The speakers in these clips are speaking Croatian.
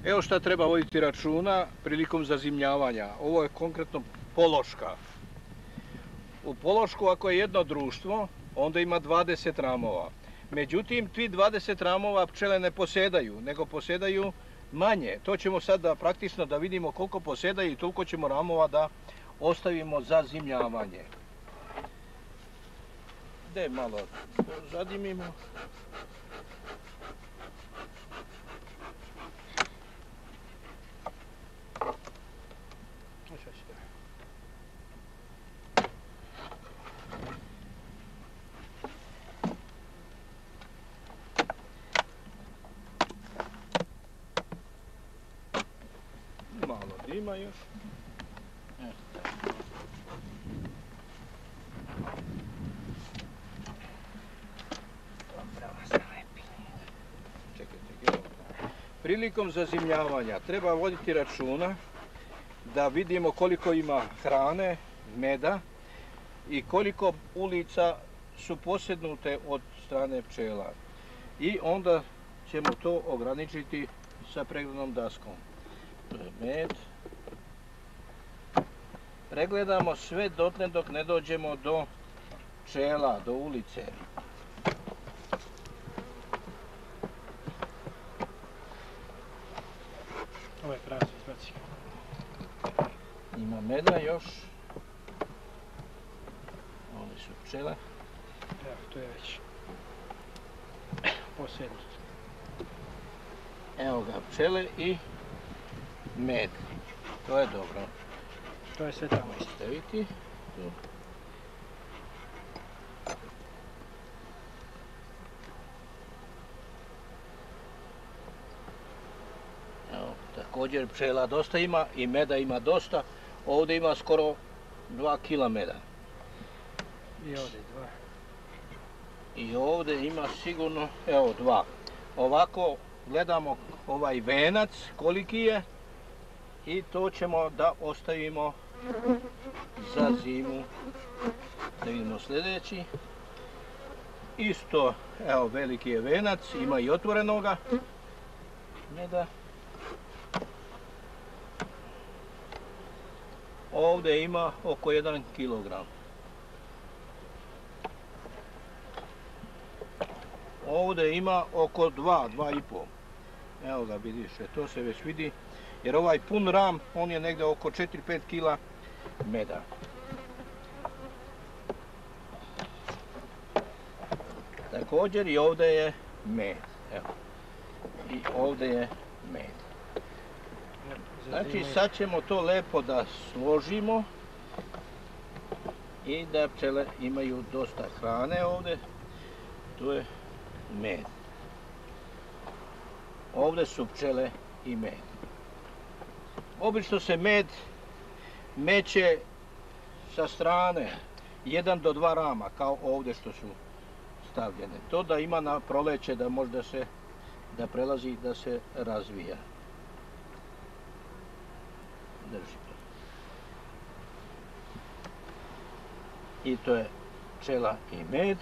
Evo šta treba voditi računa prilikom zazimljavanja. Ovo je konkretno pološka. U pološku ako je jedno društvo, onda ima 20 ramova. Međutim, ti 20 ramova pčele ne posedaju, nego posedaju manje. To ćemo sad praktično da vidimo koliko posedaju i toliko ćemo ramova da ostavimo za zimljavanje. Gdje malo zadimimo. Malo dima još. Prilikom zazimljavanja treba voditi računa da vidimo koliko ima hrane, meda i koliko ulica su posednute od strane pčela. I onda ćemo to ograničiti sa preglednom daskom. To je med. Pregledamo sve dotle dok ne dođemo do pčela, do ulice. Ovo je krasno, izbaci. Ima meda još. Ovdje su pčele. Evo, to je već posednut. Evo ga pčele i med. To je dobro. To je sve tamo isto. Staviti. Tu. Evo, također pčela dosta ima i meda ima dosta. Ovdje ima skoro 2 kg meda. I ovdje 2. I ovdje ima sigurno, evo 2. Ovako gledamo ovaj venac koliki je i to ćemo da ostavimo za zimu. Da vidimo sljedeći. Isto, evo veliki je venac, ima i otvorenoga meda. Ovdje ima oko 1 kg. Ovdje ima oko 2,5. Evo ga vidiš, to se već vidi. Jer ovaj pun ram, on je negdje oko 4-5 kg meda. Također i ovdje je med. Evo. I ovdje je med. Znači sad ćemo to lijepo da složimo i da pčele imaju dosta hrane ovdje. Tu je med. Ovdje su pčele i med. Obično se med meće sa strane 1 do 2 rama, kao ovdje što su stavljene. To da ima na proleće, da možda se, da prelazi, da se razvija. Drži to. I to je pčela i med.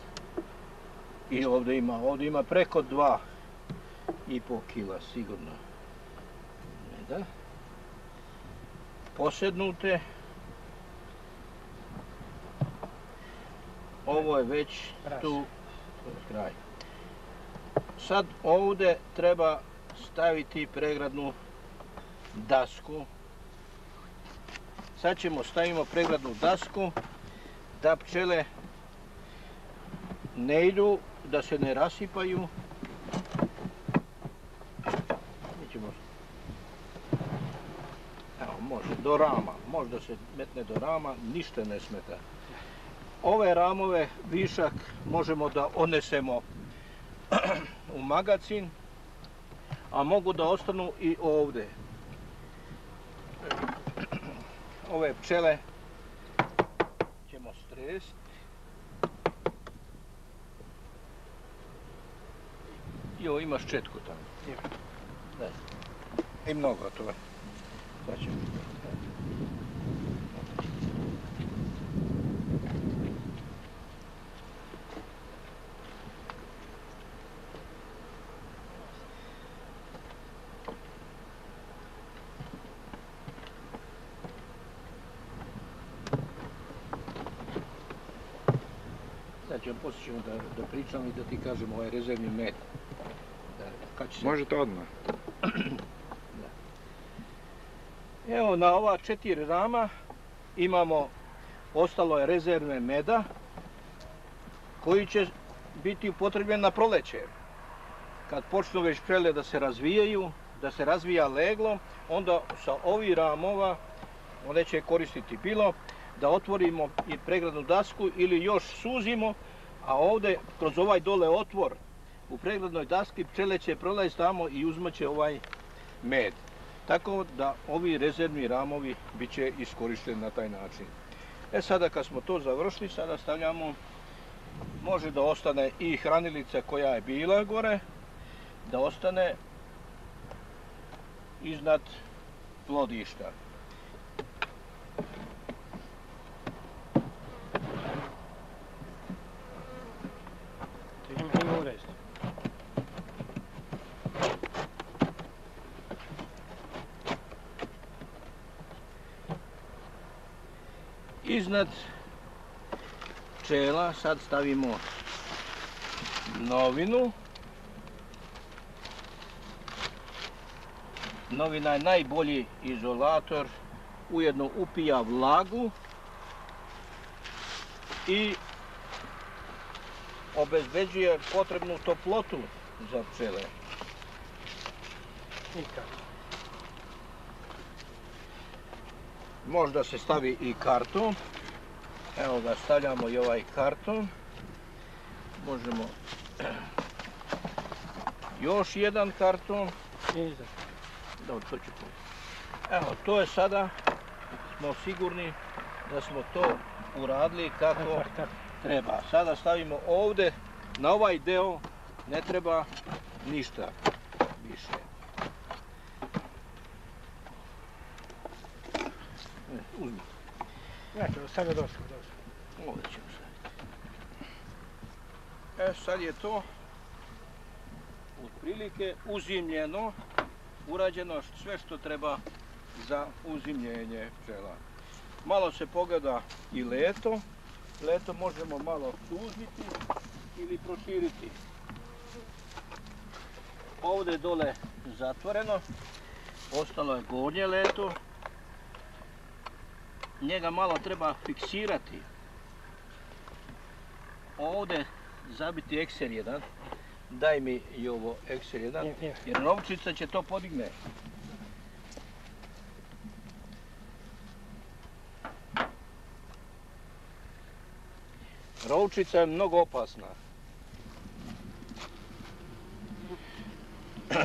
I ovdje ima preko 2,5 kg sigurno meda. Posednute. Ovo je već tu kraj. Sad ovdje treba staviti pregradnu dasku. Sad stavimo pregradnu dasku da pčele ne idu, da se ne rasipaju. Evo, može do rama, možda se metne do rama, ništa ne smeta. Ove ramove višak možemo da odnesemo u magacin, a mogu da ostanu i ovdje. Ove pčele ćemo stresti. Jo, imaš četku tamo. Da. I mnogo to je. Sad ćemo. Sad ćemo poslije da pričam i da ti kažem ovaj rezervni med. Kad će se... Možete odmah. Evo na ova 4 rama imamo, ostalo je rezervne meda koji će biti upotrebljen na proleće. Kad počnu već pčele da se razvijaju, da se razvija leglo, onda sa ovih ramova one će koristiti bilo da otvorimo i pregradnu dasku ili još suzimo, a ovdje kroz ovaj dole otvor u pregradnoj daski pčele će prolaziti tamo i uzmaće ovaj med. Tako da ovi rezervni ramovi bit će iskorišteni na taj način. Sada kad smo to završili, sada stavljamo, može da ostane i hranilica koja je bila gore, da ostane iznad plodišta. Ima urez. Iznad pčela sad stavimo novinu. Novina je najbolji izolator, ujedno upija vlagu i obezbeđuje potrebnu toplotu za pčele. Možda se stavi i karton. Evo ga, stavljamo i ovaj karton. Možemo još jedan karton. Dobro, to ću pojeti. Evo, to je sada, smo sigurni da smo to uradili kako treba. Sada stavimo ovdje, na ovaj deo ne treba ništa više. Uzmi. Stavio dosku. Ovdje ćemo staviti. Sad je to otprilike uzimljeno, urađeno sve što treba za uzimljenje pčela. Malo se pogleda i leto. Leto možemo malo suziti ili proširiti. Ovdje je dole zatvoreno, ostalo je gornje leto. Njega malo treba fiksirati. Ovdje zabiti ekser 1. Daj mi i ovo ekser 1, jer novčica će to podigne. Rovčica je mnogo opasna.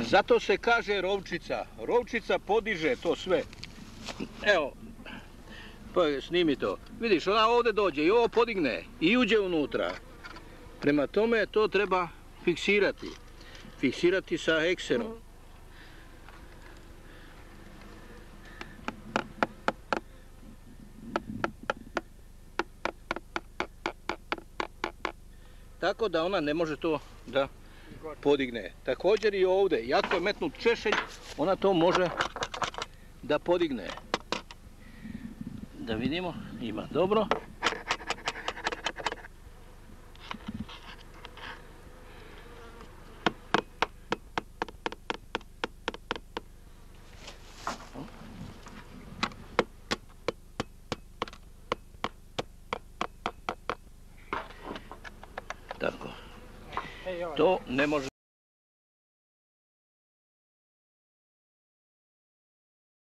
Zato se kaže rovčica. Rovčica podiže to sve. Evo, snimi to. Vidiš, ona ovdje dođe i ovo podigne i uđe unutra. Prema tome to treba fiksirati. Fiksirati sa ekserom. Tako da ona ne može to da podigne. Također i ovdje, jako je metnut češelj, ona to može da podigne. Da vidimo, ima dobro. Tako. To ne može